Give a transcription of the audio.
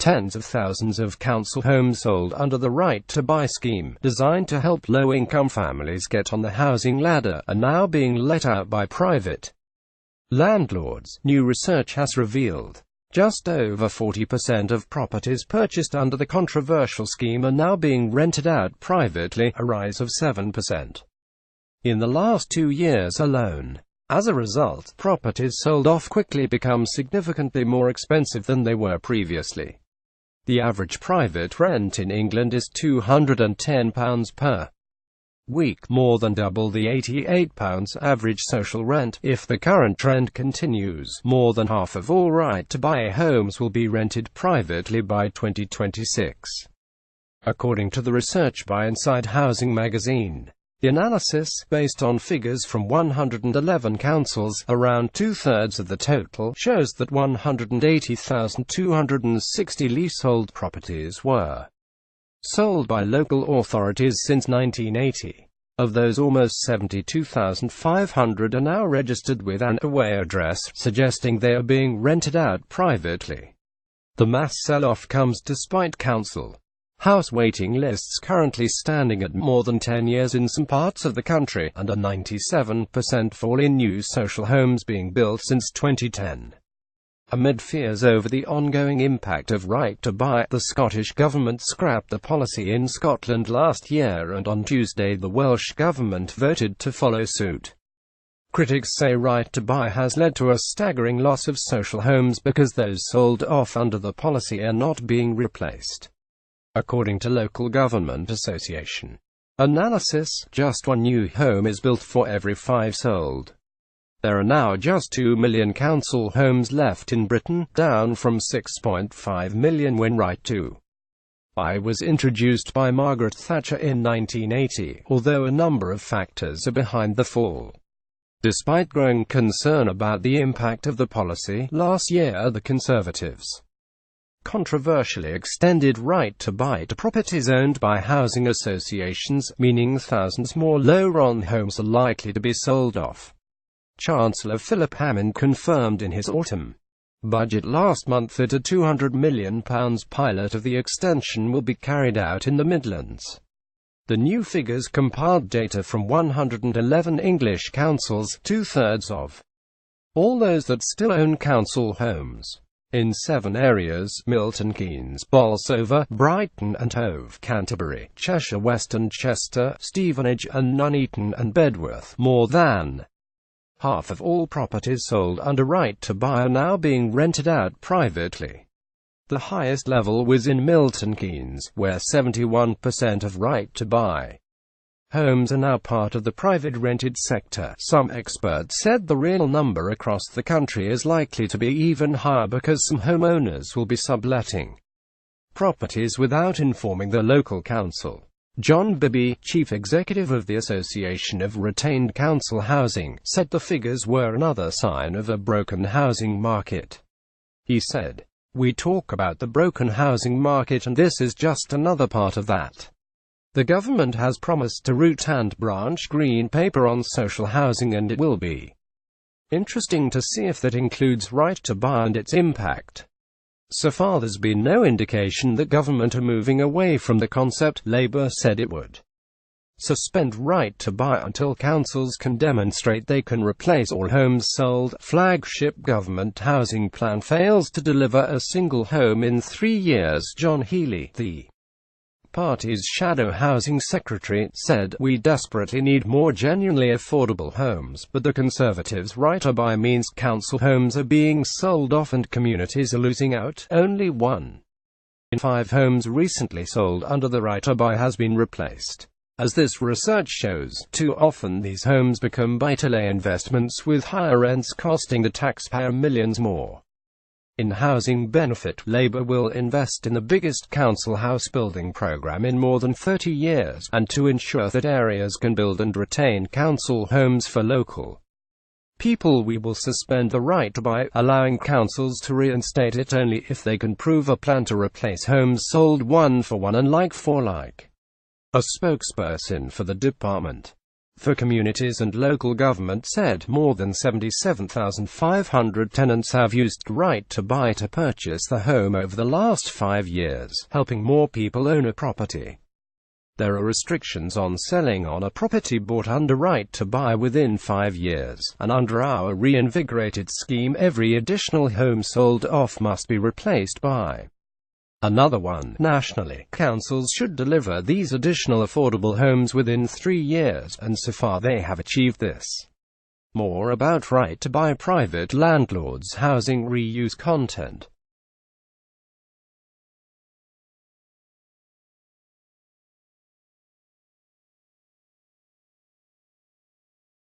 Tens of thousands of council homes sold under the Right to Buy scheme, designed to help low-income families get on the housing ladder, are now being let out by private landlords, new research has revealed. Just over 40% of properties purchased under the controversial scheme are now being rented out privately, a rise of 7% in the last 2 years alone. As a result, properties sold off quickly become significantly more expensive than they were previously. The average private rent in England is £210 per week, more than double the £88 average social rent. If the current trend continues, more than half of all right-to-buy homes will be rented privately by 2026. According to the research by Inside Housing magazine. The analysis, based on figures from 111 councils, around two-thirds of the total, shows that 180,260 leasehold properties were sold by local authorities since 1980. Of those, almost 72,500 are now registered with an away address, suggesting they are being rented out privately. The mass sell-off comes despite council house waiting lists currently standing at more than 10 years in some parts of the country, and a 97% fall in new social homes being built since 2010. Amid fears over the ongoing impact of right to buy, the Scottish government scrapped the policy in Scotland last year, and on Tuesday the Welsh government voted to follow suit. Critics say right to buy has led to a staggering loss of social homes because those sold off under the policy are not being replaced. According to local government association analysis, just one new home is built for every 5 sold. There are now just 2 million council homes left in Britain, down from 6.5 million when Right to Buy was introduced by Margaret Thatcher in 1980, although a number of factors are behind the fall. Despite growing concern about the impact of the policy, last year the Conservatives controversially extended right to buy to properties owned by housing associations, meaning thousands more low-rent homes are likely to be sold off. Chancellor Philip Hammond confirmed in his autumn budget last month that a £200 million pilot of the extension will be carried out in the Midlands. The new figures compiled data from 111 English councils, two-thirds of all those that still own council homes. In 7 areas: Milton Keynes, Bolsover, Brighton and Hove, Canterbury, Cheshire West and Chester, Stevenage and Nuneaton and Bedworth. More than half of all properties sold under right to buy are now being rented out privately. The highest level was in Milton Keynes, where 71% of right to buy homes are now part of the private rented sector. Some experts said the real number across the country is likely to be even higher because some homeowners will be subletting properties without informing the local council. John Bibby, chief executive of the Association of Retained Council Housing, said the figures were another sign of a broken housing market. He said, "We talk about the broken housing market, and this is just another part of that. The government has promised to root and branch green paper on social housing, and it will be interesting to see if that includes right to buy and its impact. So far there's been no indication that government are moving away from the concept." Labour said it would suspend right to buy until councils can demonstrate they can replace all homes sold. Flagship government housing plan fails to deliver a single home in 3 years. John Healey, the party's shadow housing secretary, said, "We desperately need more genuinely affordable homes, but the Conservatives' right to buy means council homes are being sold off and communities are losing out." Only 1 in 5 homes recently sold under the right to buy has been replaced. As this research shows, too often these homes become buy-to-let investments with higher rents costing the taxpayer millions more. In housing benefit, Labour will invest in the biggest council house building programme in more than 30 years, and to ensure that areas can build and retain council homes for local people, we will suspend the right to buy, allowing councils to reinstate it only if they can prove a plan to replace homes sold one for one and like for like. A spokesperson for the department for communities, and local government said more than 77,500 tenants have used right to buy to purchase the home over the last 5 years, helping more people own a property. There are restrictions on selling on a property bought under right to buy within 5 years, and under our reinvigorated scheme, every additional home sold off must be replaced by another one. Nationally, councils should deliver these additional affordable homes within 3 years, and so far they have achieved this. More about right to buy private landlords housing reuse content.